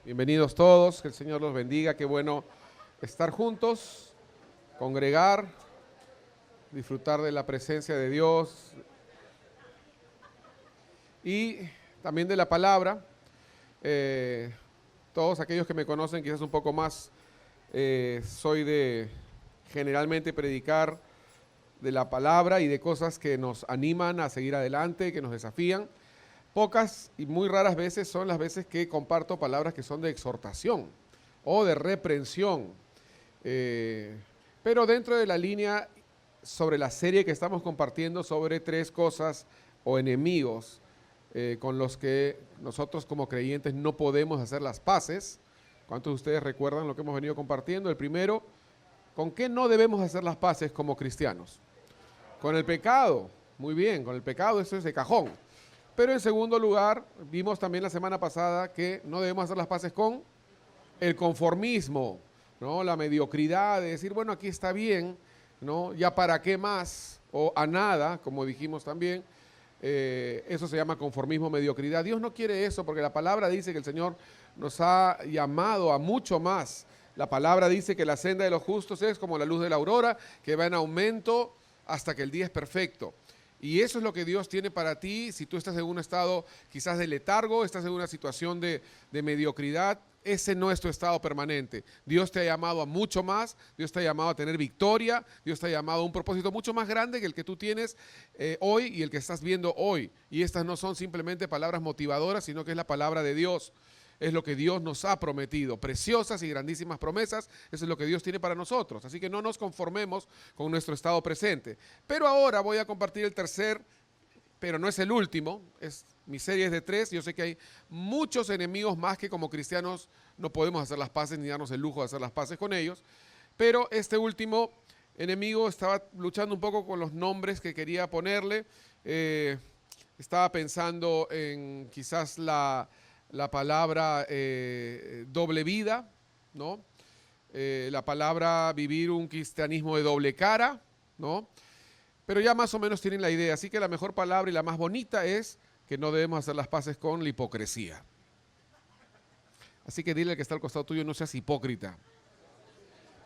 Bienvenidos todos, que el Señor los bendiga, qué bueno estar juntos, congregar, disfrutar de la presencia de Dios y también de la palabra. Todos aquellos que me conocen quizás un poco más, soy de generalmente predicar de la palabra y de cosas que nos animan a seguir adelante, que nos desafían. Pocas y muy raras veces son las veces que comparto palabras que son de exhortación o de reprensión. Pero dentro de la línea sobre la serie que estamos compartiendo sobre 3 cosas o enemigos con los que nosotros como creyentes no podemos hacer las paces. ¿Cuántos de ustedes recuerdan lo que hemos venido compartiendo? El primero, ¿con qué no debemos hacer las paces como cristianos? Con el pecado. Muy bien, con el pecado, eso es de cajón. Pero en segundo lugar, vimos también la semana pasada que no debemos hacer las paces con el conformismo, ¿no? La mediocridad de decir, bueno, aquí está bien, ¿no? Ya para qué más, o a nada, como dijimos también. Eso se llama conformismo, mediocridad. Dios no quiere eso porque la palabra dice que el Señor nos ha llamado a mucho más. La palabra dice que la senda de los justos es como la luz de la aurora, que va en aumento hasta que el día es perfecto. Y eso es lo que Dios tiene para ti. Si tú estás en un estado quizás de letargo, estás en una situación de mediocridad, ese no es tu estado permanente. Dios te ha llamado a mucho más, Dios te ha llamado a tener victoria, Dios te ha llamado a un propósito mucho más grande que el que tú tienes hoy y el que estás viendo hoy. Y estas no son simplemente palabras motivadoras, sino que es la palabra de Dios. Es lo que Dios nos ha prometido, preciosas y grandísimas promesas, eso es lo que Dios tiene para nosotros, así que no nos conformemos con nuestro estado presente. Pero ahora voy a compartir el tercer, pero no es el último, mi serie es de 3, yo sé que hay muchos enemigos más que como cristianos no podemos hacer las paces ni darnos el lujo de hacer las paces con ellos, pero este último enemigo estaba luchando un poco con los nombres que quería ponerle, estaba pensando en quizás la palabra doble vida, ¿no? La palabra vivir un cristianismo de doble cara, ¿no? Pero ya más o menos tienen la idea, así que la mejor palabra y la más bonita es que no debemos hacer las paces con la hipocresía. Así que dile al que está al costado tuyo, no seas hipócrita,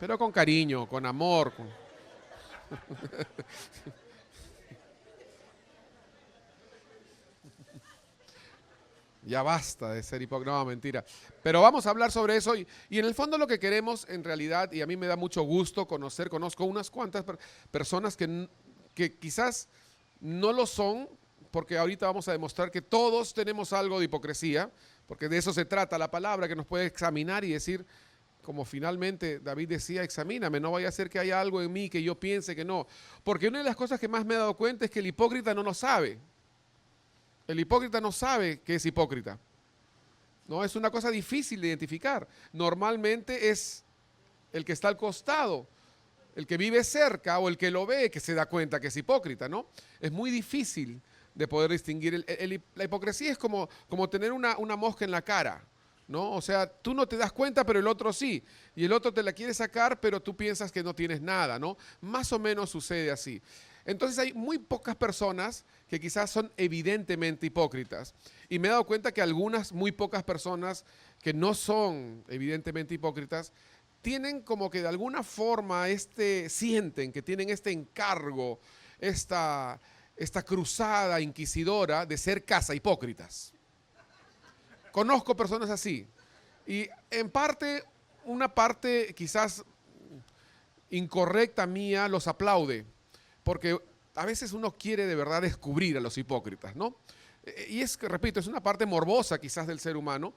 pero con cariño, con amor. Ya basta de ser hipócrita, no, mentira. Pero vamos a hablar sobre eso y en el fondo lo que queremos en realidad, y a mí me da mucho gusto conozco unas cuantas personas que quizás no lo son, porque ahorita vamos a demostrar que todos tenemos algo de hipocresía, porque de eso se trata la palabra, que nos puede examinar y decir, como finalmente David decía, examíname, no vaya a ser que haya algo en mí que yo piense que no. Porque una de las cosas que más me he dado cuenta es que el hipócrita no lo sabe. El hipócrita no sabe que es hipócrita. No, es una cosa difícil de identificar. Normalmente es el que está al costado, el que vive cerca o el que lo ve que se da cuenta que es hipócrita, ¿no? Es muy difícil de poder distinguir. La hipocresía es como tener una mosca en la cara, ¿no? O sea, tú no te das cuenta, pero el otro sí. Y el otro te la quiere sacar, pero tú piensas que no tienes nada, ¿no? Más o menos sucede así. Entonces hay muy pocas personas que quizás son evidentemente hipócritas. Y me he dado cuenta que algunas muy pocas personas que no son evidentemente hipócritas tienen como que de alguna forma sienten que tienen este encargo, esta cruzada inquisidora de ser cazahipócritas. Conozco personas así. Y en parte, una parte quizás incorrecta mía los aplaude. Porque a veces uno quiere de verdad descubrir a los hipócritas, ¿no? Y es que, repito, es una parte morbosa quizás del ser humano,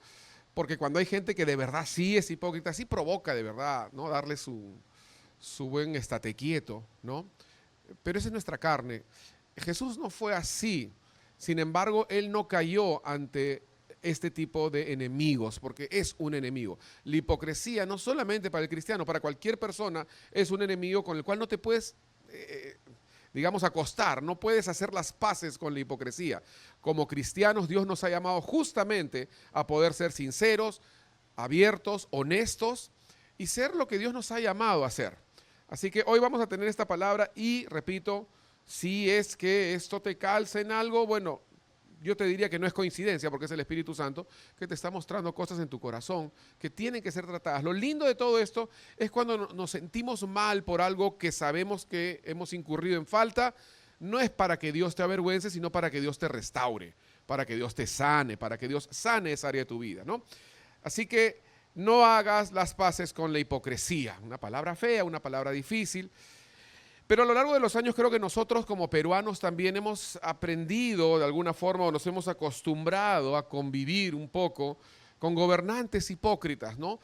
porque cuando hay gente que de verdad sí es hipócrita, sí provoca de verdad, ¿no? Darle su buen estate quieto, ¿no? Pero esa es nuestra carne. Jesús no fue así. Sin embargo, Él no cayó ante este tipo de enemigos, porque es un enemigo. La hipocresía, no solamente para el cristiano, para cualquier persona, es un enemigo con el cual no te puedes digamos, acostar, no puedes hacer las paces con la hipocresía. Como cristianos, Dios nos ha llamado justamente a poder ser sinceros, abiertos, honestos y ser lo que Dios nos ha llamado a ser. Así que hoy vamos a tener esta palabra y, repito, si es que esto te calza en algo, bueno, yo te diría que no es coincidencia, porque es el Espíritu Santo que te está mostrando cosas en tu corazón que tienen que ser tratadas. Lo lindo de todo esto es cuando nos sentimos mal por algo que sabemos que hemos incurrido en falta. No es para que Dios te avergüence, sino para que Dios te restaure, para que Dios te sane, para que Dios sane esa área de tu vida, ¿no? Así que no hagas las paces con la hipocresía. Una palabra fea, una palabra difícil. Pero a lo largo de los años creo que nosotros como peruanos también hemos aprendido de alguna forma o nos hemos acostumbrado a convivir un poco con gobernantes hipócritas, ¿no?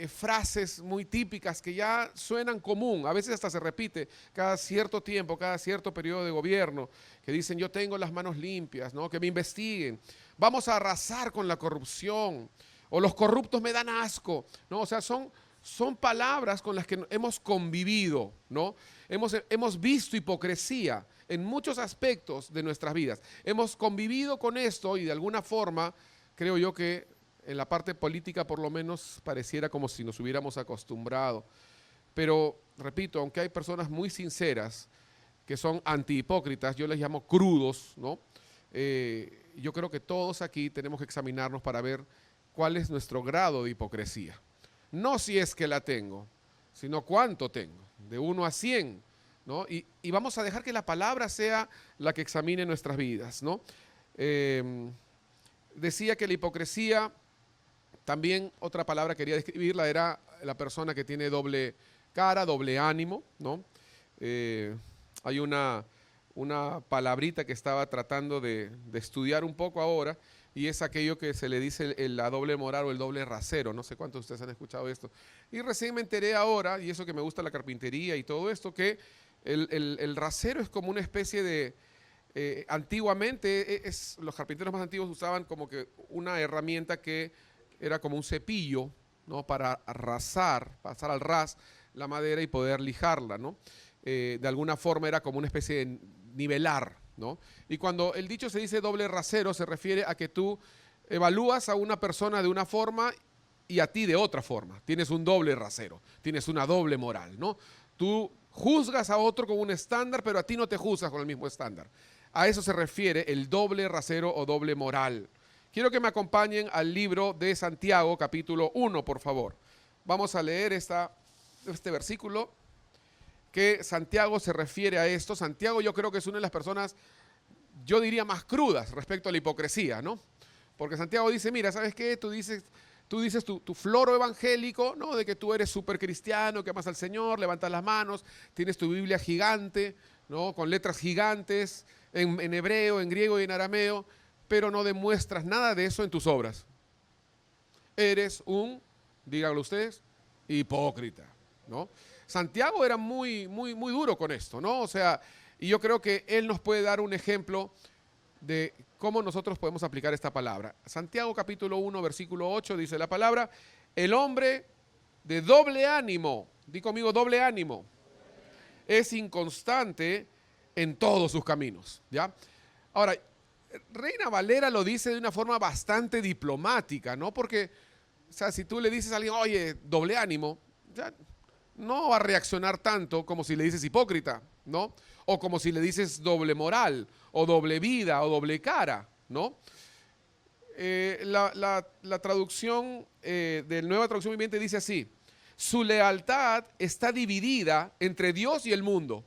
Frases muy típicas que ya suenan común, a veces hasta se repite cada cierto tiempo, cada cierto periodo de gobierno, que dicen yo tengo las manos limpias, ¿no? Que me investiguen, vamos a arrasar con la corrupción, o los corruptos me dan asco, ¿no? O sea, son palabras con las que hemos convivido, ¿no? Hemos visto hipocresía en muchos aspectos de nuestras vidas. Hemos convivido con esto y de alguna forma creo yo que en la parte política por lo menos pareciera como si nos hubiéramos acostumbrado. Pero, repito, aunque hay personas muy sinceras que son antihipócritas, yo les llamo crudos, ¿no? Yo creo que todos aquí tenemos que examinarnos para ver cuál es nuestro grado de hipocresía. No si es que la tengo, sino cuánto tengo, de 1 a 100, ¿no? Y vamos a dejar que la palabra sea la que examine nuestras vidas, ¿no? Decía que la hipocresía, también otra palabra quería describirla, era la persona que tiene doble cara, doble ánimo, ¿no? Hay una palabrita que estaba tratando de estudiar un poco ahora, y es aquello que se le dice la doble moral o el doble rasero. No sé cuántos de ustedes han escuchado esto. Y recién me enteré ahora, y eso que me gusta la carpintería y todo esto, que el rasero es como una especie de... antiguamente, los carpinteros más antiguos usaban como que una herramienta que era como un cepillo, ¿no? Para rasar, pasar al ras la madera y poder lijarla, ¿no? De alguna forma era como una especie de nivelar, ¿no? Y cuando el dicho se dice doble rasero, se refiere a que tú evalúas a una persona de una forma y a ti de otra forma. Tienes un doble rasero, tienes una doble moral, ¿no? Tú juzgas a otro con un estándar, pero a ti no te juzgas con el mismo estándar. A eso se refiere el doble rasero o doble moral. Quiero que me acompañen al libro de Santiago, capítulo 1, por favor. Vamos a leer este versículo que Santiago se refiere a esto. Santiago yo creo que es una de las personas, yo diría, más crudas respecto a la hipocresía, ¿no? Porque Santiago dice, mira, ¿sabes qué? Tú dices tu floro evangélico, ¿no? De que tú eres súper cristiano, que amas al Señor, levantas las manos, tienes tu Biblia gigante, ¿no? Con letras gigantes, en hebreo, en griego y en arameo, pero no demuestras nada de eso en tus obras. Eres díganlo ustedes, hipócrita, ¿no? Santiago era muy duro con esto, ¿no? O sea, y yo creo que él nos puede dar un ejemplo de cómo nosotros podemos aplicar esta palabra. Santiago capítulo 1, versículo 8 dice la palabra, el hombre de doble ánimo, di conmigo doble ánimo, es inconstante en todos sus caminos, ¿ya? Ahora, Reina Valera lo dice de una forma bastante diplomática, ¿no? Porque, o sea, si tú le dices a alguien, oye, doble ánimo, ya no va a reaccionar tanto como si le dices hipócrita, ¿no? O como si le dices doble moral, o doble vida, o doble cara, ¿no? La traducción de Nueva Traducción Viviente dice así, su lealtad está dividida entre Dios y el mundo.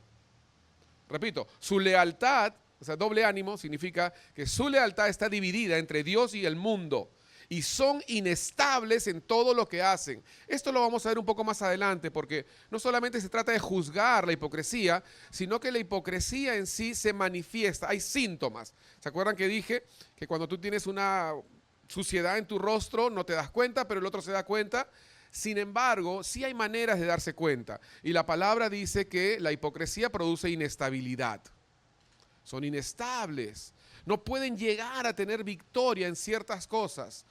Repito, su lealtad, o sea, doble ánimo, significa que su lealtad está dividida entre Dios y el mundo. Y son inestables en todo lo que hacen. Esto lo vamos a ver un poco más adelante, porque no solamente se trata de juzgar la hipocresía, sino que la hipocresía en sí se manifiesta, hay síntomas. ¿Se acuerdan que dije que cuando tú tienes una suciedad en tu rostro no te das cuenta, pero el otro se da cuenta? Sin embargo, sí hay maneras de darse cuenta. Y la palabra dice que la hipocresía produce inestabilidad. Son inestables. No pueden llegar a tener victoria en ciertas cosas.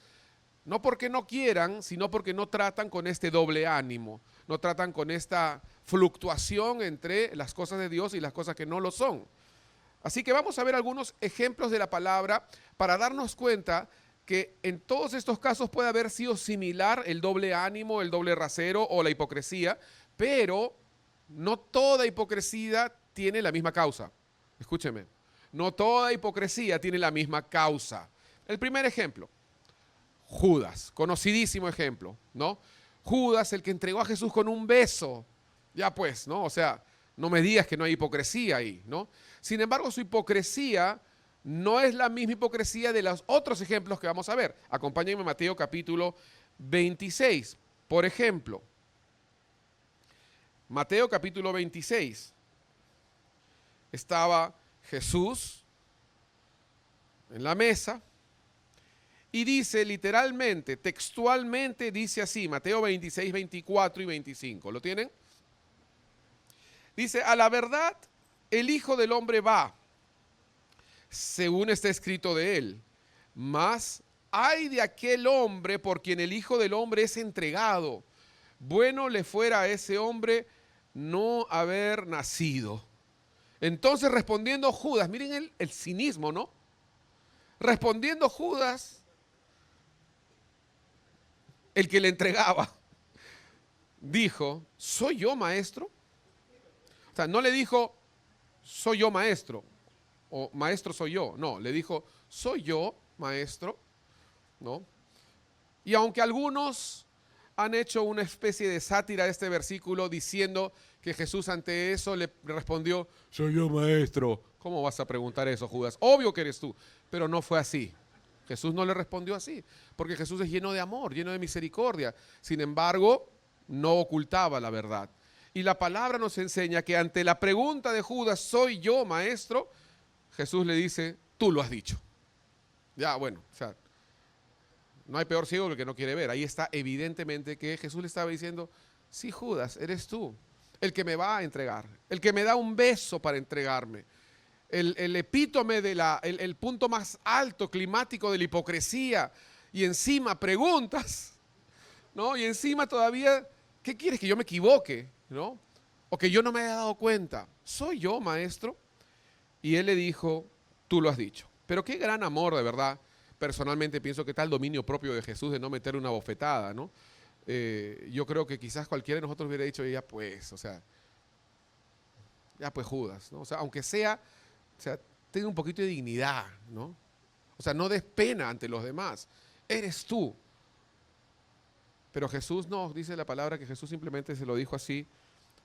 No porque no quieran, sino porque no tratan con este doble ánimo. No tratan con esta fluctuación entre las cosas de Dios y las cosas que no lo son. Así que vamos a ver algunos ejemplos de la palabra para darnos cuenta que en todos estos casos puede haber sido similar el doble ánimo, el doble rasero o la hipocresía, pero no toda hipocresía tiene la misma causa. Escúcheme. No toda hipocresía tiene la misma causa. El primer ejemplo, Judas, conocidísimo ejemplo, ¿no? Judas, el que entregó a Jesús con un beso. Ya pues, ¿no? O sea, no me digas que no hay hipocresía ahí, ¿no? Sin embargo, su hipocresía no es la misma hipocresía de los otros ejemplos que vamos a ver. Acompáñenme a Mateo capítulo 26. Por ejemplo, Mateo capítulo 26. Estaba Jesús en la mesa y dice literalmente, textualmente dice así, Mateo 26, 24 y 25. ¿Lo tienen? Dice, a la verdad, el Hijo del Hombre va, según está escrito de él, mas ay de aquel hombre por quien el Hijo del Hombre es entregado. Bueno le fuera a ese hombre no haber nacido. Entonces respondiendo Judas, miren el cinismo, ¿no? Respondiendo Judas, el que le entregaba, dijo, ¿soy yo maestro? O sea, no le dijo, soy yo maestro, o maestro soy yo. No, le dijo, soy yo maestro, ¿no? Y aunque algunos han hecho una especie de sátira de este versículo diciendo que Jesús ante eso le respondió, soy yo maestro. ¿Cómo vas a preguntar eso, Judas? Obvio que eres tú, pero no fue así. Jesús no le respondió así, porque Jesús es lleno de amor, lleno de misericordia. Sin embargo, no ocultaba la verdad. Y la palabra nos enseña que ante la pregunta de Judas, ¿soy yo maestro? Jesús le dice, tú lo has dicho. Ya, bueno, o sea, no hay peor ciego que el que no quiere ver. Ahí está evidentemente que Jesús le estaba diciendo, sí, Judas, eres tú, el que me va a entregar, el que me da un beso para entregarme. El epítome el punto más alto climático de la hipocresía, y encima preguntas, ¿no? Y encima todavía, ¿qué quieres? ¿Que yo me equivoque? ¿No? O que yo no me haya dado cuenta. ¿Soy yo, maestro? Y él le dijo, tú lo has dicho. Pero qué gran amor, de verdad. Personalmente pienso que tal dominio propio de Jesús de no meterle una bofetada, ¿no? Yo creo que quizás cualquiera de nosotros hubiera dicho, ya pues, o sea, ya pues Judas, ¿no? O sea, aunque sea, o sea, tenga un poquito de dignidad, ¿no? O sea, no des pena ante los demás. Eres tú. Pero Jesús no, dice la palabra que Jesús simplemente se lo dijo así,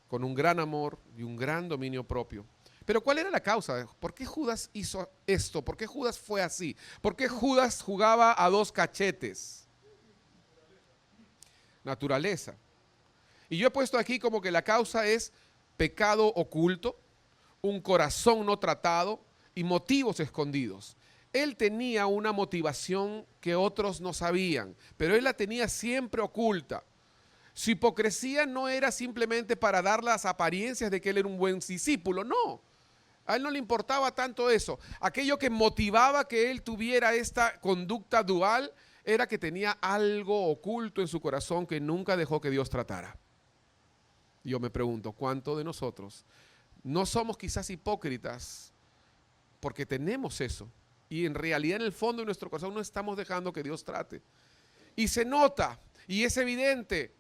con un gran amor y un gran dominio propio. Pero ¿cuál era la causa? ¿Por qué Judas hizo esto? ¿Por qué Judas fue así? ¿Por qué Judas jugaba a dos cachetes? Naturaleza. Y yo he puesto aquí como que la causa es pecado oculto, un corazón no tratado y motivos escondidos. Él tenía una motivación que otros no sabían, pero él la tenía siempre oculta. Su hipocresía no era simplemente para dar las apariencias de que él era un buen discípulo, no. A él no le importaba tanto eso. Aquello que motivaba que él tuviera esta conducta dual era que tenía algo oculto en su corazón que nunca dejó que Dios tratara. Yo me pregunto, ¿cuántos de nosotros no somos quizás hipócritas porque tenemos eso? Y en realidad en el fondo de nuestro corazón no estamos dejando que Dios trate. Y se nota, y es evidente,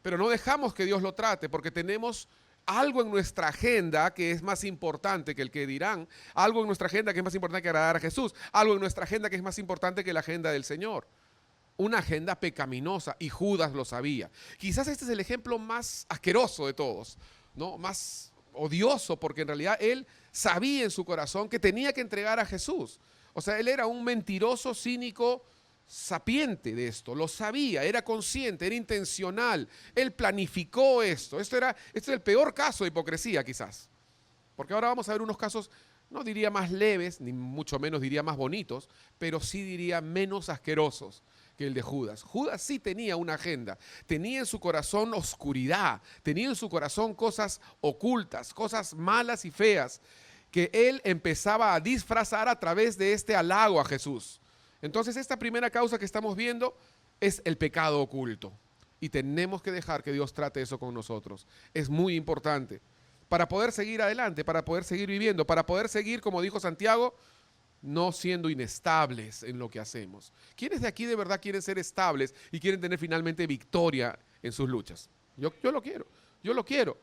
pero no dejamos que Dios lo trate porque tenemos algo en nuestra agenda que es más importante que el que dirán, algo en nuestra agenda que es más importante que agradar a Jesús, algo en nuestra agenda que es más importante que la agenda del Señor. Una agenda pecaminosa, y Judas lo sabía. Quizás este es el ejemplo más asqueroso de todos, ¿no? Más odioso, porque en realidad él sabía en su corazón que tenía que entregar a Jesús. O sea, él era un mentiroso, cínico, sapiente de esto, lo sabía, era consciente, era intencional, él planificó esto. Este es el peor caso de hipocresía quizás, porque ahora vamos a ver unos casos, no diría más leves, ni mucho menos diría más bonitos, pero sí diría menos asquerosos que el de Judas. Judas sí tenía una agenda, tenía en su corazón oscuridad, tenía en su corazón cosas ocultas, cosas malas y feas, que él empezaba a disfrazar a través de este halago a Jesús. Entonces esta primera causa que estamos viendo es el pecado oculto. Y tenemos que dejar que Dios trate eso con nosotros. Es muy importante para poder seguir adelante, para poder seguir viviendo, para poder seguir, como dijo Santiago, no siendo inestables en lo que hacemos. ¿Quiénes de aquí de verdad quieren ser estables y quieren tener finalmente victoria en sus luchas? Yo lo quiero, yo lo quiero.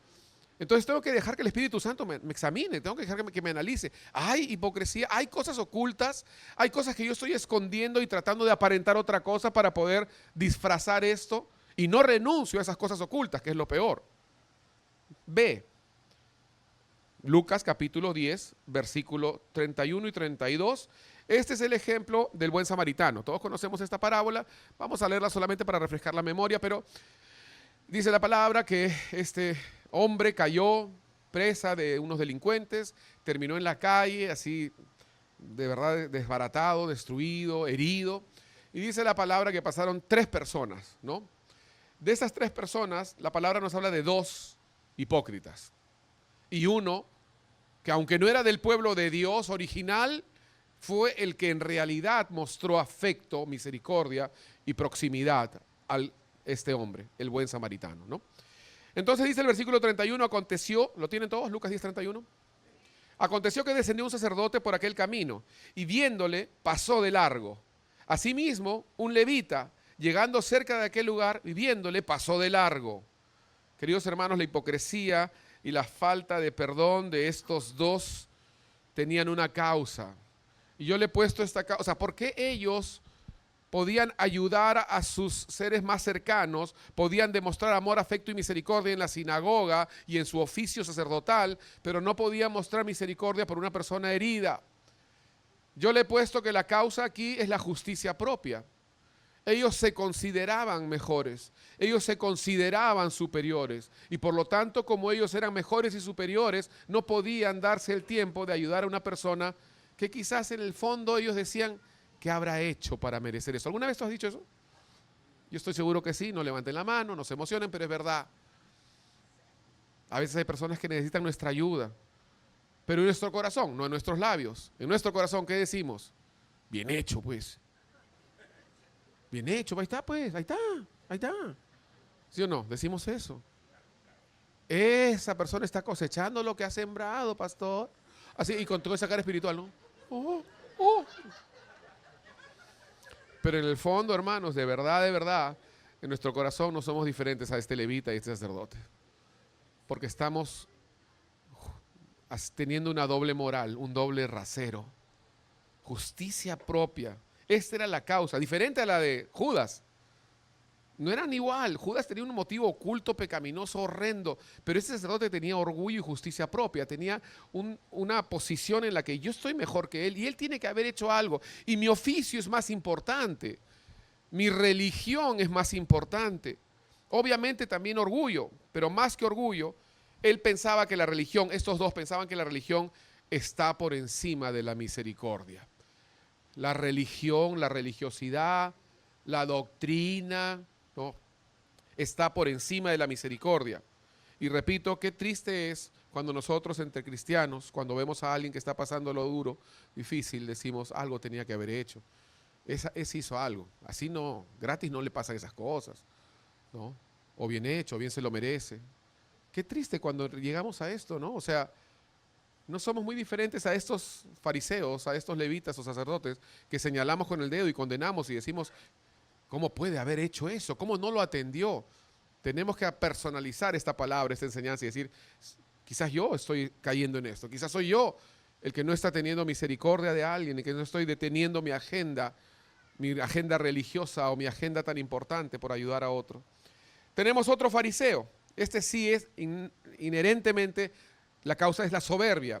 Entonces tengo que dejar que el Espíritu Santo me examine, tengo que dejar que me analice. Hay hipocresía, hay cosas ocultas, hay cosas que yo estoy escondiendo y tratando de aparentar otra cosa para poder disfrazar esto y no renuncio a esas cosas ocultas, que es lo peor. B. Lucas capítulo 10, versículo 31 y 32. Este es el ejemplo del buen samaritano. Todos conocemos esta parábola. Vamos a leerla solamente para refrescar la memoria, pero dice la palabra que este hombre cayó presa de unos delincuentes, terminó en la calle, así de verdad desbaratado, destruido, herido. Y dice la palabra que pasaron 3 personas, ¿no? De esas 3 personas, la palabra nos habla de 2 hipócritas. Y uno que aunque no era del pueblo de Dios original, fue el que en realidad mostró afecto, misericordia y proximidad a este hombre, el buen samaritano, ¿no? Entonces dice el versículo 31, aconteció, ¿lo tienen todos? Lucas 10, 31. Aconteció que descendió un sacerdote por aquel camino y viéndole pasó de largo. Asimismo, un levita, llegando cerca de aquel lugar y viéndole pasó de largo. Queridos hermanos, la hipocresía y la falta de perdón de estos 2 tenían una causa. Y yo le he puesto esta causa. ¿Por qué ellos podían ayudar a sus seres más cercanos, podían demostrar amor, afecto y misericordia en la sinagoga y en su oficio sacerdotal, pero no podían mostrar misericordia por una persona herida? Yo le he puesto que la causa aquí es la justicia propia. Ellos se consideraban mejores, ellos se consideraban superiores y por lo tanto, como ellos eran mejores y superiores, no podían darse el tiempo de ayudar a una persona que quizás en el fondo ellos decían, ¿qué habrá hecho para merecer eso? ¿Alguna vez tú has dicho eso? Yo estoy seguro que sí, no levanten la mano, no se emocionen, pero es verdad. A veces hay personas que necesitan nuestra ayuda, pero en nuestro corazón, no en nuestros labios. En nuestro corazón, ¿qué decimos? Bien hecho, pues. Bien hecho, ahí está, pues, ahí está. ¿Sí o no? Decimos eso. Esa persona está cosechando lo que ha sembrado, pastor. Así, y con todo esa cara espiritual, ¿no? Oh. Pero en el fondo, hermanos, de verdad, en nuestro corazón no somos diferentes a este levita y este sacerdote. Porque estamos teniendo una doble moral, un doble rasero. Justicia propia. Esta era la causa, diferente a la de Judas. No eran igual. Judas tenía un motivo oculto, pecaminoso, horrendo, pero ese sacerdote tenía orgullo y justicia propia, tenía una posición en la que yo estoy mejor que él y él tiene que haber hecho algo. Y mi oficio es más importante, mi religión es más importante. Obviamente también orgullo, pero más que orgullo, él pensaba que la religión, estos 2 pensaban que la religión está por encima de la misericordia. La religión, la religiosidad, la doctrina, ¿no?, está por encima de la misericordia. Y repito, qué triste es cuando nosotros entre cristianos, cuando vemos a alguien que está pasando lo duro, difícil, decimos, algo tenía que haber hecho. Ese hizo algo. Así no, gratis no le pasan esas cosas, ¿no? O bien hecho, o bien se lo merece. Qué triste cuando llegamos a esto, ¿no? O sea, no somos muy diferentes a estos fariseos, a estos levitas o sacerdotes que señalamos con el dedo y condenamos y decimos, ¿cómo puede haber hecho eso? ¿Cómo no lo atendió? Tenemos que personalizar esta palabra, esta enseñanza y decir, quizás yo estoy cayendo en esto, quizás soy yo el que no está teniendo misericordia de alguien, el que no estoy deteniendo mi agenda religiosa o mi agenda tan importante por ayudar a otro. Tenemos otro fariseo, este sí es inherentemente, la causa es la soberbia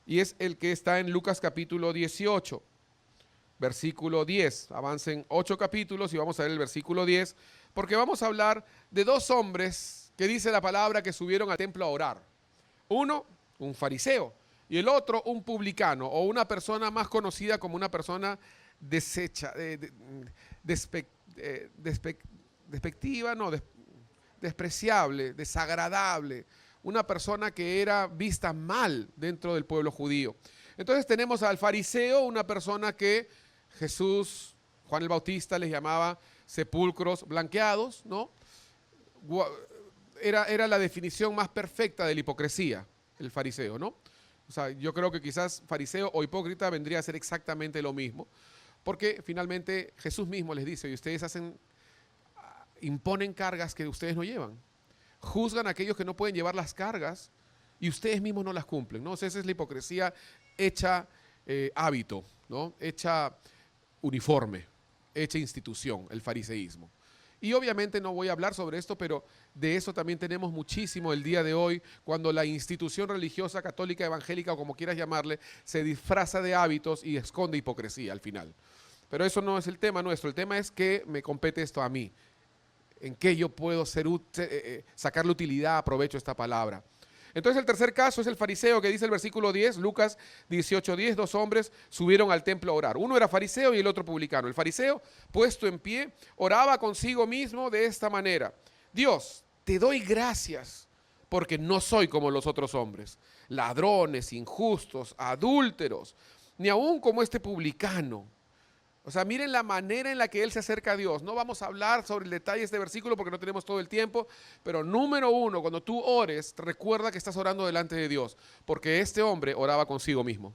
y es el que está en Lucas capítulo 18. Versículo 10, avancen 8 capítulos y vamos a ver el versículo 10, porque vamos a hablar de 2 hombres que dice la palabra que subieron al templo a orar. Uno, un fariseo, y el otro, un publicano, o una persona más conocida como una persona deshecha, despectiva, no, despreciable, desagradable, una persona que era vista mal dentro del pueblo judío. Entonces tenemos al fariseo, una persona que Jesús, Juan el Bautista les llamaba sepulcros blanqueados, ¿no? Era la definición más perfecta de la hipocresía, el fariseo, ¿no? O sea, yo creo que quizás fariseo o hipócrita vendría a ser exactamente lo mismo, porque finalmente Jesús mismo les dice, y ustedes imponen cargas que ustedes no llevan. juzgan a aquellos que no pueden llevar las cargas y ustedes mismos no las cumplen, ¿no? O sea, esa es la hipocresía hecha hábito, ¿no? Hecha uniforme, hecha institución, el fariseísmo. Y obviamente no voy a hablar sobre esto, pero de eso también tenemos muchísimo el día de hoy, cuando la institución religiosa católica, evangélica o como quieras llamarle, se disfraza de hábitos y esconde hipocresía al final. Pero eso no es el tema nuestro, el tema es que me compete esto a mí, en qué yo puedo sacarle utilidad, aprovecho esta palabra. Entonces el tercer caso es el fariseo que dice el versículo 10, Lucas 18:10, dos hombres subieron al templo a orar. Uno era fariseo y el otro publicano. El fariseo, puesto en pie, oraba consigo mismo de esta manera: Dios, te doy gracias porque no soy como los otros hombres, ladrones, injustos, adúlteros, ni aún como este publicano. O sea, miren la manera en la que él se acerca a Dios. No vamos a hablar sobre el detalle de este versículo porque no tenemos todo el tiempo, pero número uno, cuando tú ores, recuerda que estás orando delante de Dios, porque este hombre oraba consigo mismo.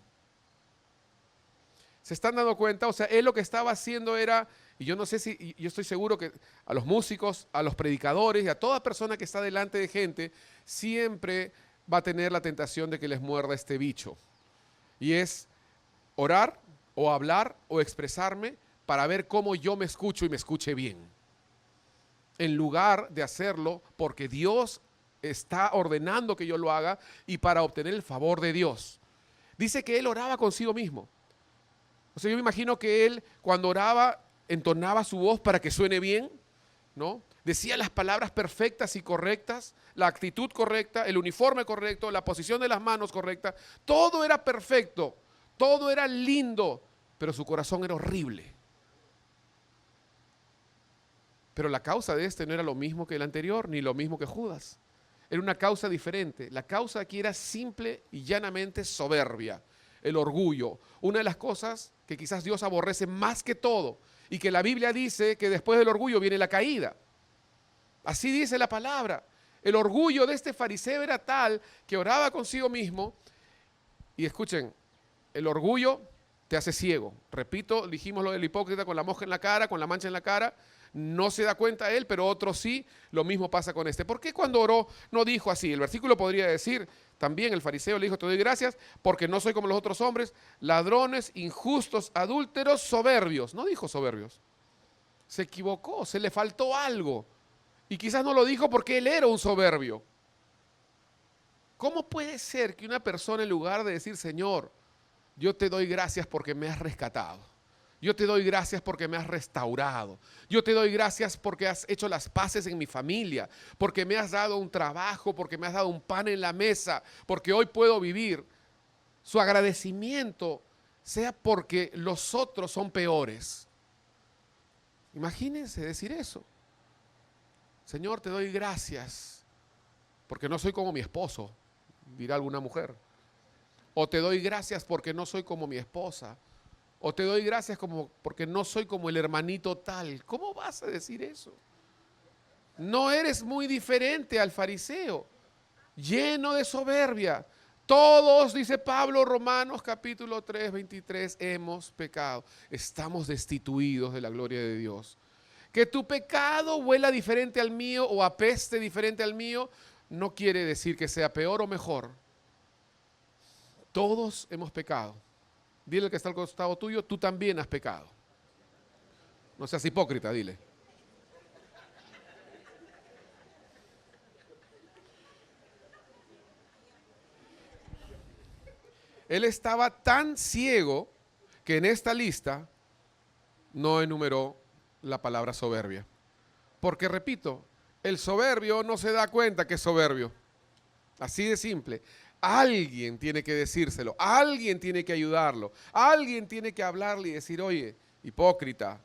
¿Se están dando cuenta? O sea, él lo que estaba haciendo era, y yo no sé si, yo estoy seguro que a los músicos, a los predicadores y a toda persona que está delante de gente, siempre va a tener la tentación de que les muerda este bicho. Y es orar o hablar o expresarme para ver cómo yo me escucho y me escuche bien, en lugar de hacerlo porque Dios está ordenando que yo lo haga y para obtener el favor de Dios. Dice que él oraba consigo mismo. O sea, yo me imagino que él cuando oraba entonaba su voz para que suene bien, ¿no? Decía las palabras perfectas y correctas, la actitud correcta, el uniforme correcto, la posición de las manos correcta. Todo era perfecto. Todo era lindo, pero su corazón era horrible. Pero la causa de este no era lo mismo que el anterior, ni lo mismo que Judas. Era una causa diferente. La causa aquí era simple y llanamente soberbia, el orgullo. Una de las cosas que quizás Dios aborrece más que todo, y que la Biblia dice que después del orgullo viene la caída. Así dice la palabra. El orgullo de este fariseo era tal que oraba consigo mismo. Y escuchen, el orgullo te hace ciego. Repito, dijimos lo del hipócrita con la mosca en la cara, con la mancha en la cara. No se da cuenta él, pero otros sí. Lo mismo pasa con este. ¿Por qué cuando oró no dijo así? El versículo podría decir, también el fariseo le dijo: te doy gracias porque no soy como los otros hombres, ladrones, injustos, adúlteros, soberbios. No dijo soberbios. Se equivocó, se le faltó algo. Y quizás no lo dijo porque él era un soberbio. ¿Cómo puede ser que una persona, en lugar de decir: Señor, yo te doy gracias porque me has rescatado, yo te doy gracias porque me has restaurado, yo te doy gracias porque has hecho las paces en mi familia, porque me has dado un trabajo, porque me has dado un pan en la mesa, porque hoy puedo vivir, su agradecimiento sea porque los otros son peores? Imagínense decir eso. Señor, te doy gracias porque no soy como mi esposo, dirá alguna mujer. O te doy gracias porque no soy como mi esposa. O te doy gracias porque no soy como el hermanito tal. ¿Cómo vas a decir eso? No eres muy diferente al fariseo, lleno de soberbia. Todos, dice Pablo, Romanos capítulo 3, 23, hemos pecado. Estamos destituidos de la gloria de Dios. Que tu pecado huela diferente al mío o apeste diferente al mío, no quiere decir que sea peor o mejor. Todos hemos pecado. Dile al que está al costado tuyo: tú también has pecado. No seas hipócrita, dile. Él estaba tan ciego que en esta lista no enumeró la palabra soberbia. Porque, repito, el soberbio no se da cuenta que es soberbio. Así de simple. Alguien tiene que decírselo, alguien tiene que ayudarlo, alguien tiene que hablarle y decir: oye, hipócrita,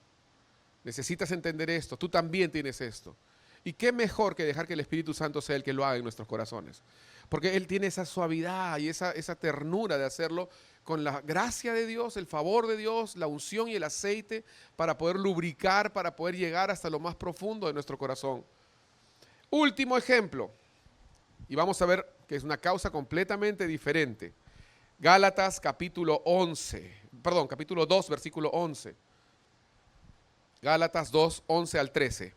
necesitas entender esto, tú también tienes esto. Y qué mejor que dejar que el Espíritu Santo sea el que lo haga en nuestros corazones. Porque Él tiene esa suavidad y esa ternura de hacerlo con la gracia de Dios, el favor de Dios, la unción y el aceite para poder lubricar, para poder llegar hasta lo más profundo de nuestro corazón. Último ejemplo. Y vamos a ver que es una causa completamente diferente. Gálatas capítulo 2, versículo 11. Gálatas 2, 11 al 13.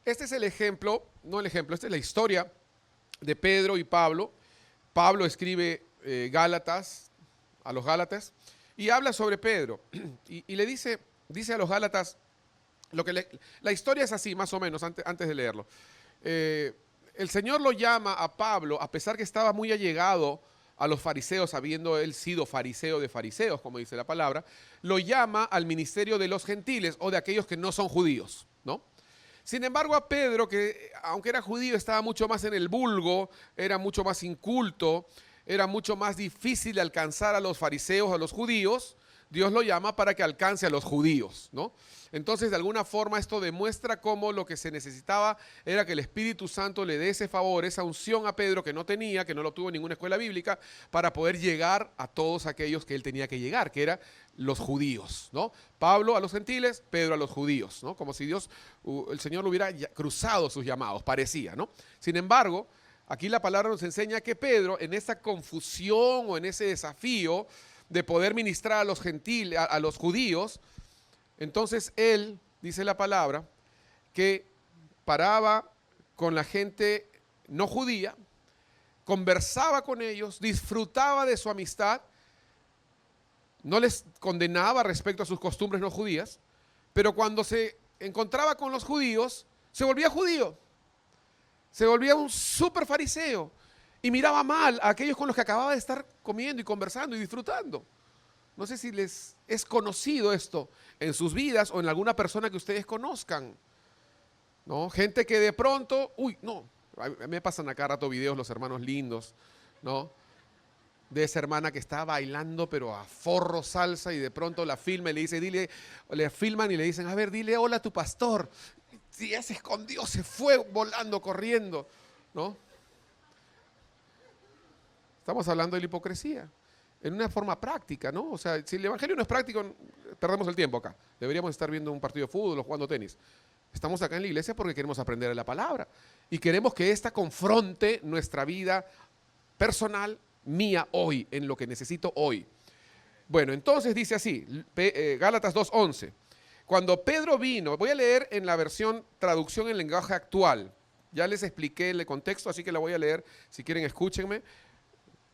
Este es el ejemplo, no el ejemplo, esta es la historia de Pedro y Pablo. Pablo escribe Gálatas, a los Gálatas, y habla sobre Pedro. Y le dice a los Gálatas, la historia es así, más o menos, antes de leerlo. El Señor lo llama a Pablo, a pesar que estaba muy allegado a los fariseos, habiendo él sido fariseo de fariseos, como dice la palabra, lo llama al ministerio de los gentiles o de aquellos que no son judíos, ¿no? Sin embargo, a Pedro, que aunque era judío, estaba mucho más en el vulgo, era mucho más inculto, era mucho más difícil alcanzar a los fariseos, a los judíos. Dios lo llama para que alcance a los judíos, ¿no? Entonces, de alguna forma, esto demuestra cómo lo que se necesitaba era que el Espíritu Santo le dé ese favor, esa unción a Pedro que no tenía, que no lo tuvo en ninguna escuela bíblica, para poder llegar a todos aquellos que él tenía que llegar, que eran los judíos, ¿no? Pablo a los gentiles, Pedro a los judíos, ¿no? Como si Dios, el Señor lo hubiera cruzado sus llamados, parecía, ¿no? Sin embargo, aquí la palabra nos enseña que Pedro, en esa confusión o en ese desafío de poder ministrar a los gentiles, a los judíos, entonces él, dice la palabra, que paraba con la gente no judía, conversaba con ellos, disfrutaba de su amistad, no les condenaba respecto a sus costumbres no judías, pero cuando se encontraba con los judíos, se volvía judío, se volvía un súper fariseo y miraba mal a aquellos con los que acababa de estar comiendo y conversando y disfrutando. No sé si les es conocido esto en sus vidas o en alguna persona que ustedes conozcan, ¿no? Gente que de pronto, a mí me pasan acá rato videos los hermanos lindos, ¿no? De esa hermana que está bailando pero a forro salsa y de pronto la filma y le dice, le filman y le dicen, a ver, dile hola a tu pastor. Y ya se escondió, se fue volando, corriendo, ¿no? Estamos hablando de la hipocresía en una forma práctica, ¿no? O sea, si el evangelio no es práctico, perdemos el tiempo acá. Deberíamos estar viendo un partido de fútbol o jugando tenis. Estamos acá en la iglesia porque queremos aprender de la palabra y queremos que esta confronte nuestra vida personal, mía hoy, en lo que necesito hoy. Bueno, entonces dice así, Gálatas 2:11. Cuando Pedro vino, voy a leer en la versión traducción en lenguaje actual. Ya les expliqué el contexto, así que la voy a leer. Si quieren, escúchenme.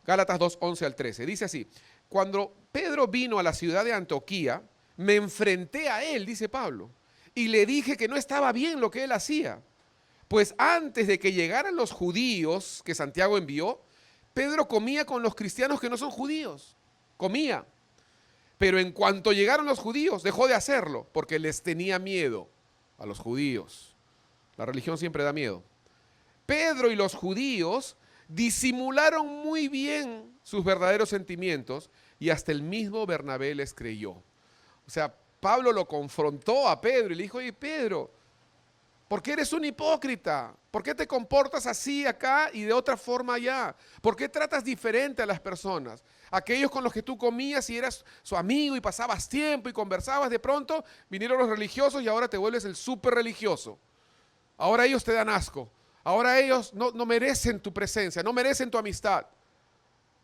Gálatas 2:11 al 13. Dice así, cuando Pedro vino a la ciudad de Antioquía, me enfrenté a él, dice Pablo, y le dije que no estaba bien lo que él hacía. Pues antes de que llegaran los judíos que Santiago envió, Pedro comía con los cristianos que no son judíos. Comía. Pero en cuanto llegaron los judíos, dejó de hacerlo, porque les tenía miedo a los judíos. La religión siempre da miedo. Pedro y los judíos disimularon muy bien sus verdaderos sentimientos y hasta el mismo Bernabé les creyó. O sea, Pablo lo confrontó a Pedro y le dijo, oye, Pedro, ¿por qué eres un hipócrita? ¿Por qué te comportas así acá y de otra forma allá? ¿Por qué tratas diferente a las personas? Aquellos con los que tú comías y eras su amigo y pasabas tiempo y conversabas, de pronto vinieron los religiosos y ahora te vuelves el súper religioso. Ahora ellos te dan asco. Ahora ellos no merecen tu presencia, no merecen tu amistad.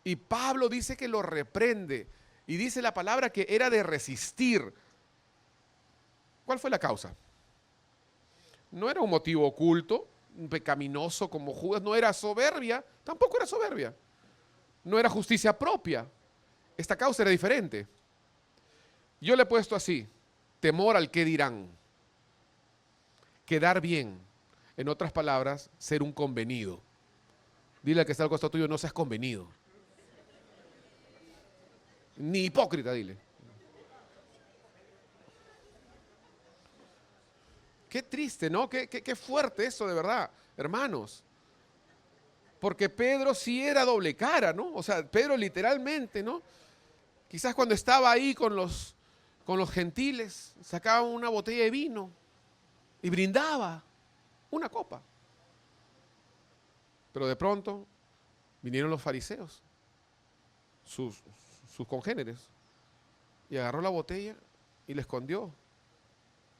Y Pablo dice que lo reprende y dice la palabra que era de resistir. ¿Cuál fue la causa? No era un motivo oculto, un pecaminoso como Judas, no era soberbia, tampoco era soberbia. No era justicia propia. Esta causa era diferente. Yo le he puesto así, temor al qué dirán. Quedar bien. En otras palabras, ser un convenido. Dile al que está al costado tuyo, no seas convenido. Ni hipócrita, dile. Qué triste, ¿no? Qué fuerte eso de verdad, hermanos. Porque Pedro sí era doble cara, ¿no? O sea, Pedro literalmente, ¿no? Quizás cuando estaba ahí con los gentiles, sacaba una botella de vino y brindaba una copa. Pero de pronto vinieron los fariseos, sus congéneres, y agarró la botella y la escondió.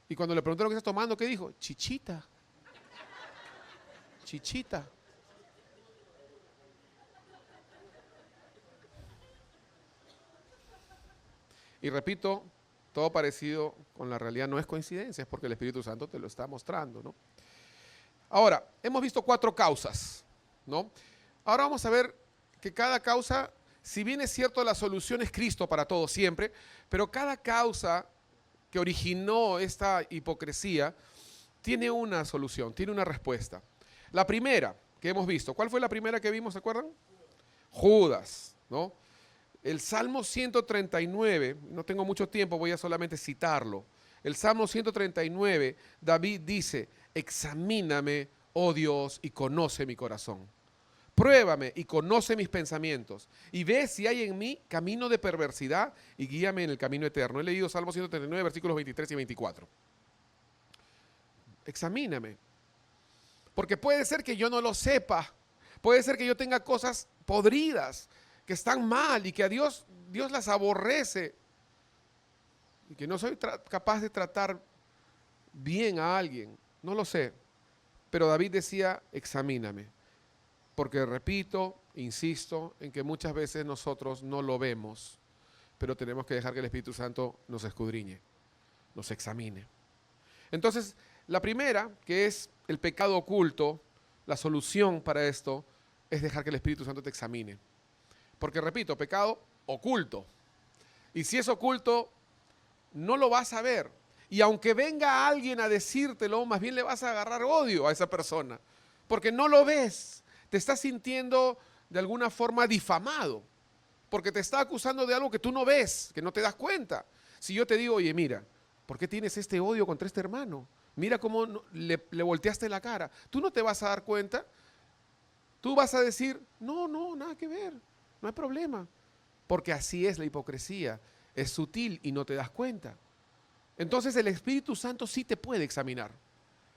Y cuando le preguntaron qué estás tomando, ¿qué dijo? Chichita. Chichita. Y repito, todo parecido con la realidad no es coincidencia, es porque el Espíritu Santo te lo está mostrando, ¿no? Ahora, hemos visto 4 causas, ¿no? Ahora vamos a ver que cada causa, si bien es cierto la solución es Cristo para todo siempre, pero cada causa que originó esta hipocresía tiene una solución, tiene una respuesta. La primera que hemos visto, ¿cuál fue la primera que vimos, se acuerdan? Judas, ¿no? El Salmo 139, no tengo mucho tiempo, voy a solamente citarlo. El Salmo 139, David dice, examíname, oh Dios, y conoce mi corazón. Pruébame y conoce mis pensamientos, y ve si hay en mí camino de perversidad, y guíame en el camino eterno. He leído Salmo 139, versículos 23 y 24. Examíname, porque puede ser que yo no lo sepa, puede ser que yo tenga cosas podridas, que están mal, y que a Dios las aborrece, y que no soy capaz de tratar bien a alguien, no lo sé. Pero David decía, examíname, porque repito, insisto, en que muchas veces nosotros no lo vemos, pero tenemos que dejar que el Espíritu Santo nos escudriñe, nos examine. Entonces, la primera, que es el pecado oculto, la solución para esto es dejar que el Espíritu Santo te examine. Porque repito, pecado oculto. Y si es oculto, no lo vas a ver. Y aunque venga alguien a decírtelo, más bien le vas a agarrar odio a esa persona. Porque no lo ves. Te estás sintiendo de alguna forma difamado. Porque te está acusando de algo que tú no ves, que no te das cuenta. Si yo te digo, oye, mira, ¿por qué tienes este odio contra este hermano? Mira cómo le volteaste la cara. Tú no te vas a dar cuenta. Tú vas a decir, no, nada que ver. No hay problema. Porque así es la hipocresía. Es sutil y no te das cuenta. Entonces el Espíritu Santo sí te puede examinar.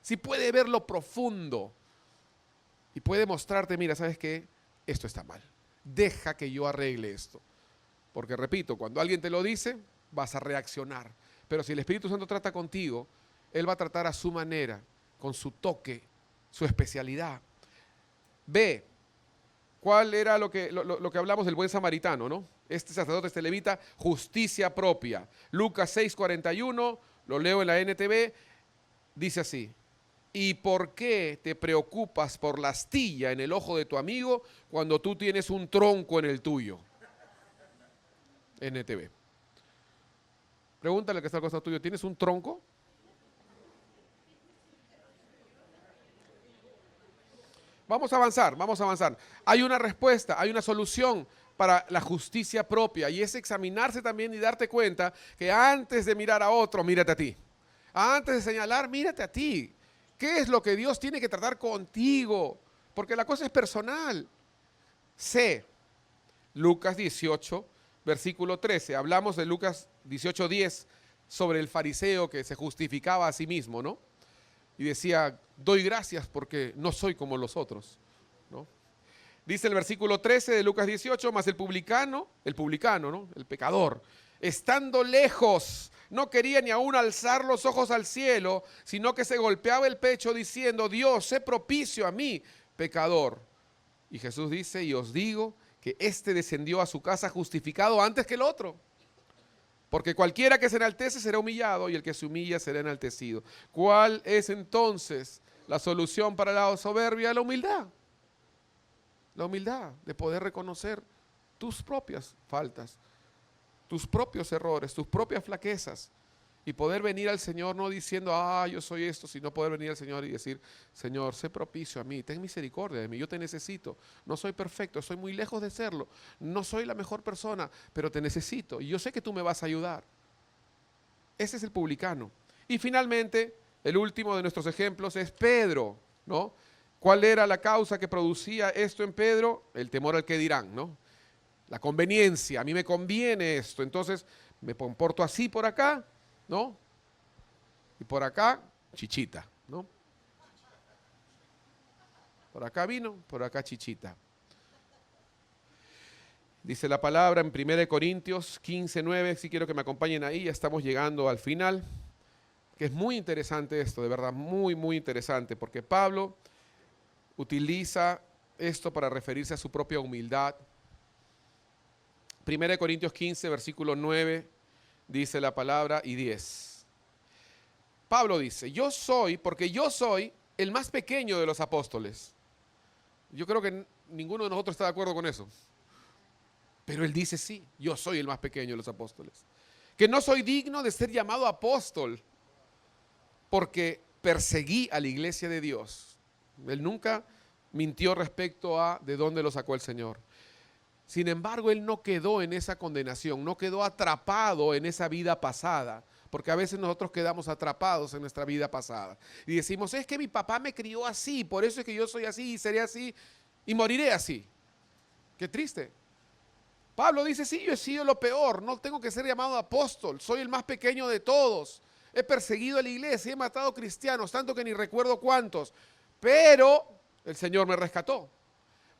Sí puede ver lo profundo. Y puede mostrarte, mira, ¿sabes qué? Esto está mal. Deja que yo arregle esto. Porque repito, cuando alguien te lo dice, vas a reaccionar. Pero si el Espíritu Santo trata contigo, Él va a tratar a su manera, con su toque, su especialidad. Ve, ¿cuál era lo que hablamos del buen samaritano, no? Este sacerdote, este levita, justicia propia. Lucas 6:41, lo leo en la NTV, dice así. ¿Y por qué te preocupas por la astilla en el ojo de tu amigo cuando tú tienes un tronco en el tuyo? NTV. Pregúntale al que está al costado tuyo, ¿tienes un tronco? Vamos a avanzar. Hay una respuesta, hay una solución para la justicia propia, y es examinarse también y darte cuenta que antes de mirar a otro, mírate a ti. Antes de señalar, mírate a ti. ¿Qué es lo que Dios tiene que tratar contigo? Porque la cosa es personal. C. Lucas 18, versículo 13. Hablamos de Lucas 18:10 sobre el fariseo que se justificaba a sí mismo, ¿no? Y decía, doy gracias porque no soy como los otros, ¿no? Dice el versículo 13 de Lucas 18, mas el publicano, ¿no? El pecador, estando lejos, no quería ni aún alzar los ojos al cielo, sino que se golpeaba el pecho diciendo, Dios, sé propicio a mí, pecador. Y Jesús dice, y os digo que éste descendió a su casa justificado antes que el otro. Porque cualquiera que se enaltece será humillado y el que se humilla será enaltecido. ¿Cuál es entonces la solución para la soberbia? La humildad. La humildad de poder reconocer tus propias faltas, tus propios errores, tus propias flaquezas, y poder venir al Señor no diciendo, yo soy esto, sino poder venir al Señor y decir, Señor, sé propicio a mí, ten misericordia de mí, yo te necesito, no soy perfecto, estoy muy lejos de serlo, no soy la mejor persona, pero te necesito y yo sé que tú me vas a ayudar. Ese es el publicano. Y finalmente, el último de nuestros ejemplos es Pedro, ¿no? ¿Cuál era la causa que producía esto en Pedro? El temor al que dirán, ¿no? La conveniencia, a mí me conviene esto, entonces me comporto así por acá, ¿no? Y por acá, chichita, ¿no? Por acá vino, por acá chichita. Dice la palabra en 1 Corintios 15:9, si quiero que me acompañen ahí, ya estamos llegando al final, que es muy interesante esto, de verdad, muy, muy interesante, porque Pablo utiliza esto para referirse a su propia humildad. 1 Corintios 15, versículo 9, dice la palabra y 10. Pablo dice, porque yo soy el más pequeño de los apóstoles. Yo creo que ninguno de nosotros está de acuerdo con eso. Pero él dice, sí, yo soy el más pequeño de los apóstoles. Que no soy digno de ser llamado apóstol porque perseguí a la iglesia de Dios. Él nunca mintió respecto a de dónde lo sacó el Señor. Sin embargo, él no quedó en esa condenación, no quedó atrapado en esa vida pasada, porque a veces nosotros quedamos atrapados en nuestra vida pasada. Y decimos, es que mi papá me crió así, por eso es que yo soy así y seré así y moriré así. Qué triste. Pablo dice, sí, yo he sido lo peor, no tengo que ser llamado apóstol, soy el más pequeño de todos. He perseguido a la iglesia, he matado cristianos, tanto que ni recuerdo cuántos. Pero el Señor me rescató.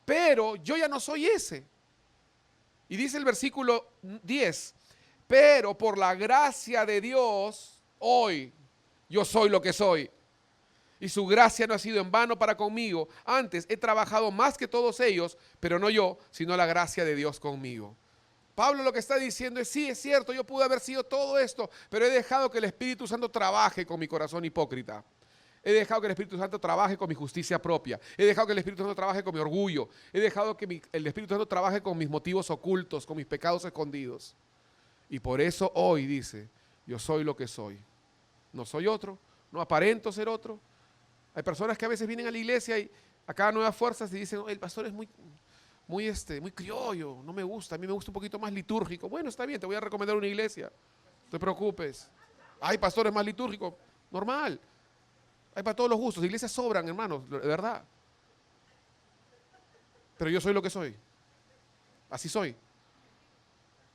Pero yo ya no soy ese. Y dice el versículo 10, pero por la gracia de Dios, hoy yo soy lo que soy. Y su gracia no ha sido en vano para conmigo. Antes he trabajado más que todos ellos, pero no yo, sino la gracia de Dios conmigo. Pablo lo que está diciendo es, sí, es cierto, yo pude haber sido todo esto, pero he dejado que el Espíritu Santo trabaje con mi corazón hipócrita. He dejado que el Espíritu Santo trabaje con mi justicia propia. He dejado que el Espíritu Santo trabaje con mi orgullo. He dejado que el Espíritu Santo trabaje con mis motivos ocultos, con mis pecados escondidos. Y por eso hoy dice, yo soy lo que soy. No soy otro, no aparento ser otro. Hay personas que a veces vienen a la iglesia y a cada Nuevas Fuerzas y dicen, el pastor es muy criollo, no me gusta, a mí me gusta un poquito más litúrgico. Bueno, está bien, te voy a recomendar una iglesia. No te preocupes. Hay pastores más litúrgicos, normal. Hay para todos los gustos, iglesias sobran, hermanos, de verdad. Pero yo soy lo que soy. Así soy.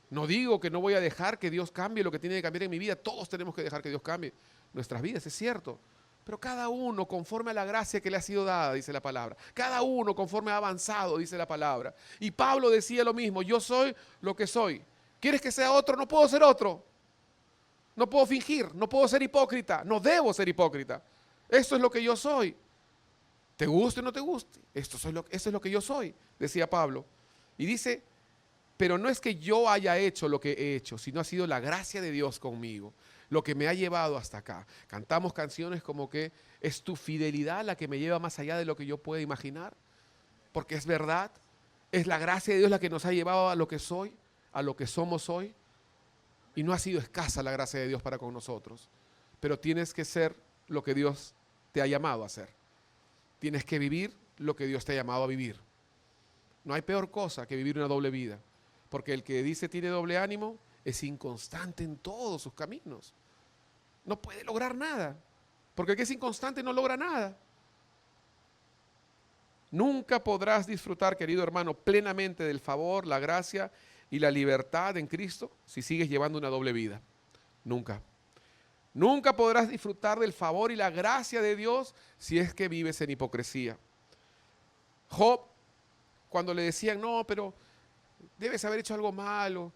No digo que no voy a dejar que Dios cambie lo que tiene que cambiar en mi vida. Todos tenemos que dejar que Dios cambie nuestras vidas, es cierto. Pero cada uno conforme a la gracia que le ha sido dada, dice la palabra. Cada uno conforme ha avanzado, dice la palabra. Y Pablo decía lo mismo, yo soy lo que soy. ¿Quieres que sea otro? No puedo ser otro. No puedo fingir, no puedo ser hipócrita, no debo ser hipócrita. Esto es lo que yo soy. ¿Te guste o no te guste? Eso es lo que yo soy, decía Pablo. Y dice, pero no es que yo haya hecho lo que he hecho, sino ha sido la gracia de Dios conmigo, lo que me ha llevado hasta acá. Cantamos canciones como que es tu fidelidad la que me lleva más allá de lo que yo pueda imaginar, porque es verdad, es la gracia de Dios la que nos ha llevado a lo que soy, a lo que somos hoy, y no ha sido escasa la gracia de Dios para con nosotros, pero tienes que ser lo que Dios te ha llamado a hacer. Tienes que vivir lo que Dios te ha llamado a vivir. No hay peor cosa que vivir una doble vida, porque el que dice tiene doble ánimo es inconstante en todos sus caminos. No puede lograr nada, porque el que es inconstante no logra nada. Nunca podrás disfrutar, querido hermano, plenamente del favor, la gracia y la libertad en Cristo si sigues llevando una doble vida. Nunca. Nunca podrás disfrutar del favor y la gracia de Dios si es que vives en hipocresía. Job, cuando le decían, no, pero debes haber hecho algo malo,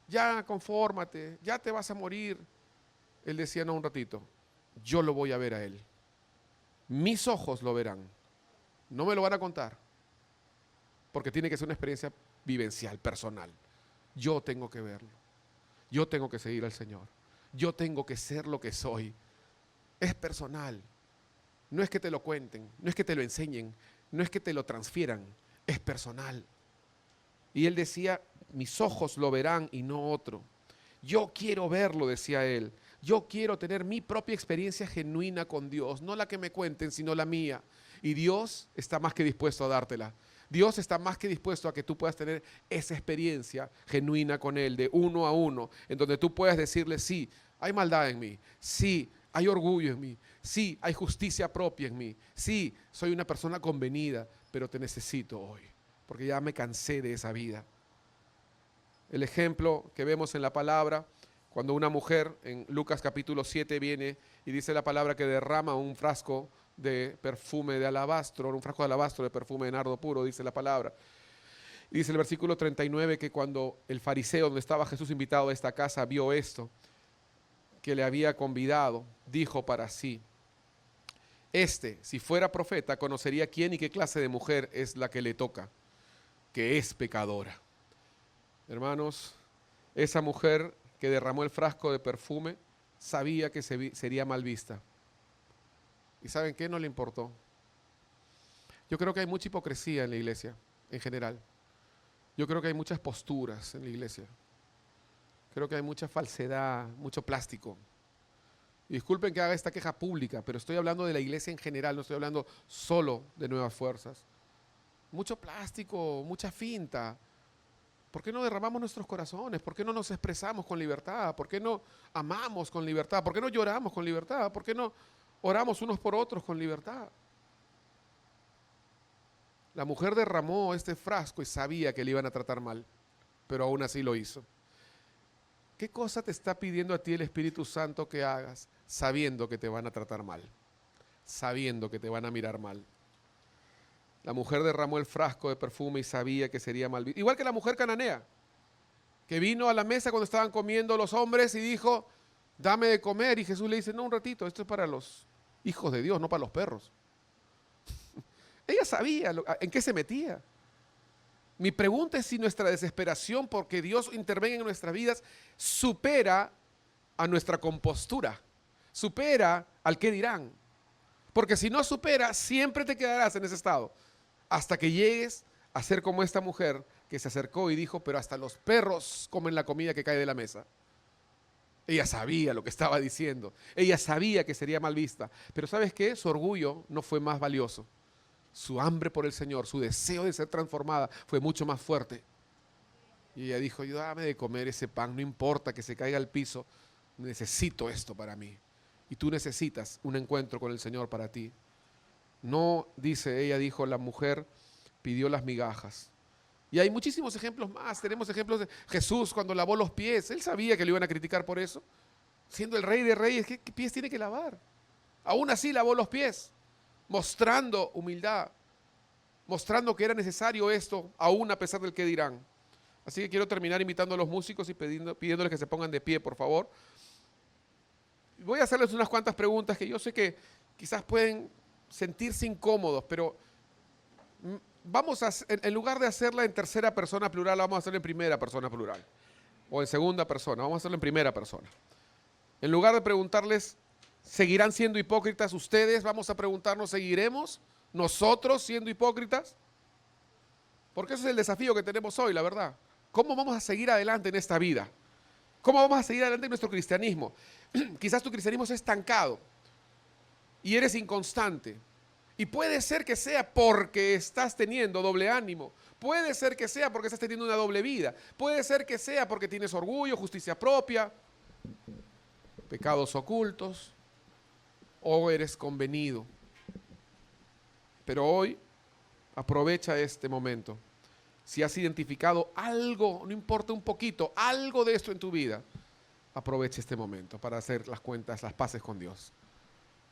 ya confórmate, ya te vas a morir. Él decía, no, un ratito, yo lo voy a ver a él. Mis ojos lo verán. No me lo van a contar, porque tiene que ser una experiencia vivencial, personal. Yo tengo que verlo. Yo tengo que seguir al Señor. Yo tengo que ser lo que soy. Es personal. No es que te lo cuenten, no es que te lo enseñen, no es que te lo transfieran, es personal. Y él decía, mis ojos lo verán y no otro. Yo quiero verlo, decía él. Yo quiero tener mi propia experiencia genuina con Dios, no la que me cuenten, sino la mía. Y Dios está más que dispuesto a dártela. Dios está más que dispuesto a que tú puedas tener esa experiencia genuina con Él, de uno a uno, en donde tú puedas decirle, sí, hay maldad en mí, sí, hay orgullo en mí, sí, hay justicia propia en mí, sí, soy una persona convenida, pero te necesito hoy, porque ya me cansé de esa vida. El ejemplo que vemos en la palabra, cuando una mujer en Lucas capítulo 7 viene y dice la palabra que derrama un frasco de perfume de alabastro, un frasco de alabastro de perfume de nardo puro, dice la palabra. Y dice el versículo 39 que cuando el fariseo donde estaba Jesús invitado a esta casa vio esto, que le había convidado, dijo para sí, si fuera profeta, conocería quién y qué clase de mujer es la que le toca, que es pecadora. Hermanos, esa mujer que derramó el frasco de perfume sabía que sería mal vista. ¿Y saben qué? No le importó. Yo creo que hay mucha hipocresía en la iglesia, en general. Yo creo que hay muchas posturas en la iglesia. Creo que hay mucha falsedad, mucho plástico. Y disculpen que haga esta queja pública, pero estoy hablando de la iglesia en general, no estoy hablando solo de Nuevas Fuerzas. Mucho plástico, mucha finta. ¿Por qué no derramamos nuestros corazones? ¿Por qué no nos expresamos con libertad? ¿Por qué no amamos con libertad? ¿Por qué no lloramos con libertad? ¿Por qué no oramos unos por otros con libertad? La mujer derramó este frasco y sabía que le iban a tratar mal, pero aún así lo hizo. ¿Qué cosa te está pidiendo a ti el Espíritu Santo que hagas sabiendo que te van a tratar mal? Sabiendo que te van a mirar mal. La mujer derramó el frasco de perfume y sabía que sería mal visto. Igual que la mujer cananea, que vino a la mesa cuando estaban comiendo los hombres y dijo, dame de comer. Y Jesús le dice, no, un ratito, esto es para los hijos de Dios, no para los perros. Ella sabía en qué se metía. Mi pregunta es si nuestra desesperación porque Dios intervenga en nuestras vidas supera a nuestra compostura, supera al qué dirán. Porque si no supera, siempre te quedarás en ese estado, hasta que llegues a ser como esta mujer que se acercó y dijo, pero hasta los perros comen la comida que cae de la mesa. Ella sabía lo que estaba diciendo, ella sabía que sería mal vista, pero ¿sabes qué? Su orgullo no fue más valioso. Su hambre por el Señor, su deseo de ser transformada fue mucho más fuerte. Y ella dijo, dame de comer ese pan, no importa que se caiga al piso, necesito esto para mí. Y tú necesitas un encuentro con el Señor para ti. No, dice, ella dijo, la mujer pidió las migajas. Y hay muchísimos ejemplos más. Tenemos ejemplos de Jesús cuando lavó los pies. Él sabía que lo iban a criticar por eso. Siendo el rey de reyes, ¿qué pies tiene que lavar? Aún así lavó los pies, mostrando humildad, mostrando que era necesario esto, aún a pesar del que dirán. Así que quiero terminar invitando a los músicos y pidiéndoles que se pongan de pie, por favor. Voy a hacerles unas cuantas preguntas que yo sé que quizás pueden sentirse incómodos, pero vamos a, en lugar de hacerla en tercera persona plural, vamos a hacerla en primera persona plural. O en segunda persona, vamos a hacerlo en primera persona. En lugar de preguntarles, ¿seguirán siendo hipócritas ustedes? Vamos a preguntarnos, ¿seguiremos nosotros siendo hipócritas? Porque ese es el desafío que tenemos hoy, la verdad. ¿Cómo vamos a seguir adelante en esta vida? ¿Cómo vamos a seguir adelante en nuestro cristianismo? Quizás tu cristianismo es estancado y eres inconstante. Y puede ser que sea porque estás teniendo doble ánimo. Puede ser que sea porque estás teniendo una doble vida. Puede ser que sea porque tienes orgullo, justicia propia, pecados ocultos, o eres convenido. Pero hoy aprovecha este momento. Si has identificado algo, no importa un poquito, algo de esto en tu vida, aprovecha este momento para hacer las cuentas, las paces con Dios.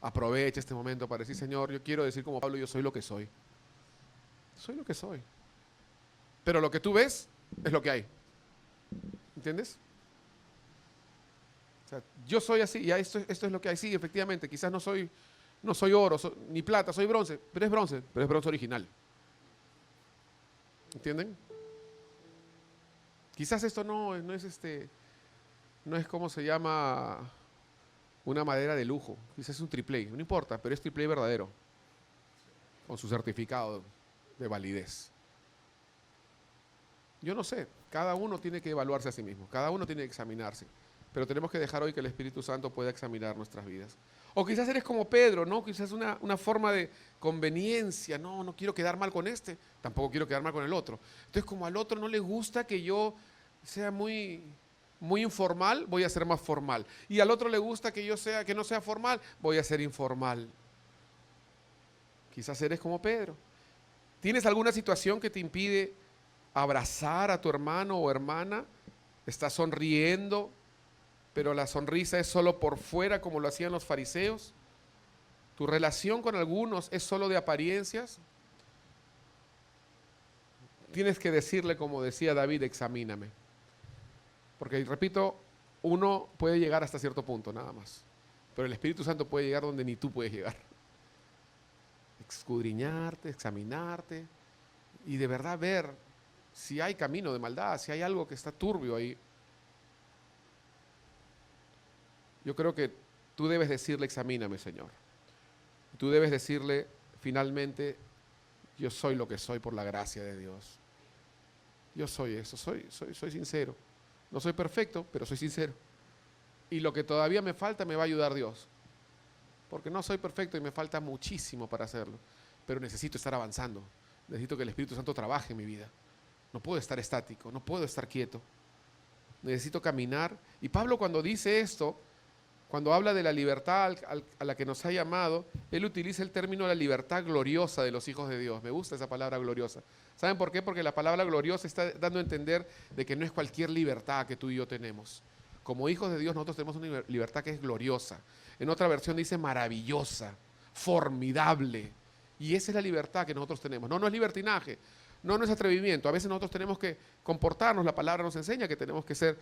Aprovecha este momento para decir, Señor, yo quiero decir como Pablo, yo soy lo que soy. Soy lo que soy. Pero lo que tú ves es lo que hay. ¿Entiendes? O sea, yo soy así, ya esto es lo que hay. Sí, efectivamente, quizás no soy oro, ni plata, soy bronce, pero es bronce original. ¿Entienden? Quizás esto no es como se llama una madera de lujo, quizás es un triple, no importa, pero es triple verdadero, con su certificado de validez. Yo no sé, cada uno tiene que evaluarse a sí mismo, cada uno tiene que examinarse, pero tenemos que dejar hoy que el Espíritu Santo pueda examinar nuestras vidas. O quizás eres como Pedro, ¿no? Quizás una forma de conveniencia, no quiero quedar mal con este, tampoco quiero quedar mal con el otro. Entonces, como al otro no le gusta que yo sea muy informal, voy a ser más formal. Y al otro le gusta que no sea formal, voy a ser informal. Quizás eres como Pedro. ¿Tienes alguna situación que te impide abrazar a tu hermano o hermana? ¿Estás sonriendo, pero la sonrisa es solo por fuera como lo hacían los fariseos? ¿Tu relación con algunos es solo de apariencias? Tienes que decirle, como decía David, examíname. Porque, repito, uno puede llegar hasta cierto punto nada más, pero el Espíritu Santo puede llegar donde ni tú puedes llegar. Escudriñarte, examinarte y de verdad ver si hay camino de maldad, si hay algo que está turbio ahí. Yo creo que tú debes decirle, examíname, Señor. Tú debes decirle finalmente, yo soy lo que soy por la gracia de Dios. Yo soy eso, soy sincero. No soy perfecto, pero soy sincero. Y lo que todavía me falta me va a ayudar Dios. Porque no soy perfecto y me falta muchísimo para hacerlo. Pero necesito estar avanzando. Necesito que el Espíritu Santo trabaje en mi vida. No puedo estar estático, no puedo estar quieto. Necesito caminar. Y Pablo, cuando dice esto, cuando habla de la libertad a la que nos ha llamado, él utiliza el término la libertad gloriosa de los hijos de Dios. Me gusta esa palabra gloriosa. ¿Saben por qué? Porque la palabra gloriosa está dando a entender de que no es cualquier libertad que tú y yo tenemos. Como hijos de Dios nosotros tenemos una libertad que es gloriosa. En otra versión dice maravillosa, formidable. Y esa es la libertad que nosotros tenemos. No es libertinaje, no es atrevimiento. A veces nosotros tenemos que comportarnos, la palabra nos enseña que tenemos que ser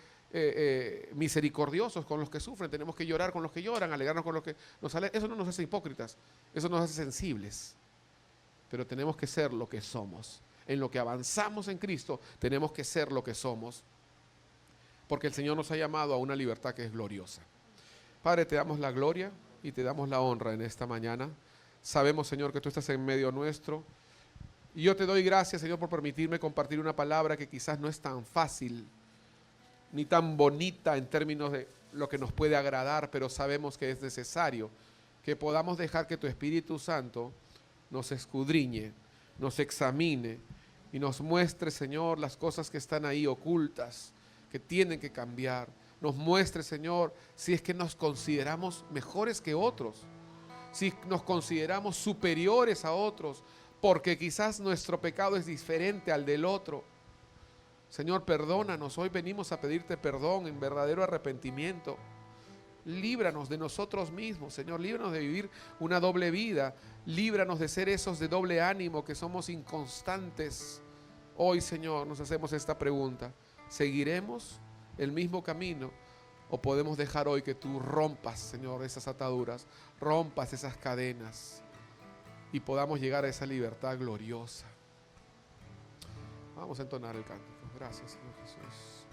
misericordiosos con los que sufren, tenemos que llorar con los que lloran, alegrarnos con los que nos alegran. Eso no nos hace hipócritas, eso nos hace sensibles. Pero tenemos que ser lo que somos. En lo que avanzamos en Cristo, tenemos que ser lo que somos. Porque el Señor nos ha llamado a una libertad que es gloriosa. Padre, te damos la gloria y te damos la honra en esta mañana. Sabemos, Señor, que tú estás en medio nuestro. Y yo te doy gracias, Señor, por permitirme compartir una palabra que quizás no es tan fácil, ni tan bonita en términos de lo que nos puede agradar, pero sabemos que es necesario que podamos dejar que tu Espíritu Santo nos escudriñe, nos examine y nos muestre, Señor, las cosas que están ahí ocultas, que tienen que cambiar. Nos muestre, Señor, si es que nos consideramos mejores que otros, si nos consideramos superiores a otros, porque quizás nuestro pecado es diferente al del otro. Señor, perdónanos. Hoy venimos a pedirte perdón en verdadero arrepentimiento. Líbranos de nosotros mismos, Señor. Líbranos de vivir una doble vida. Líbranos de ser esos de doble ánimo que somos inconstantes. Hoy, Señor, nos hacemos esta pregunta. ¿Seguiremos el mismo camino o podemos dejar hoy que tú rompas, Señor, esas ataduras, rompas esas cadenas y podamos llegar a esa libertad gloriosa? Vamos a entonar el cántico. Gracias, Señor Jesús.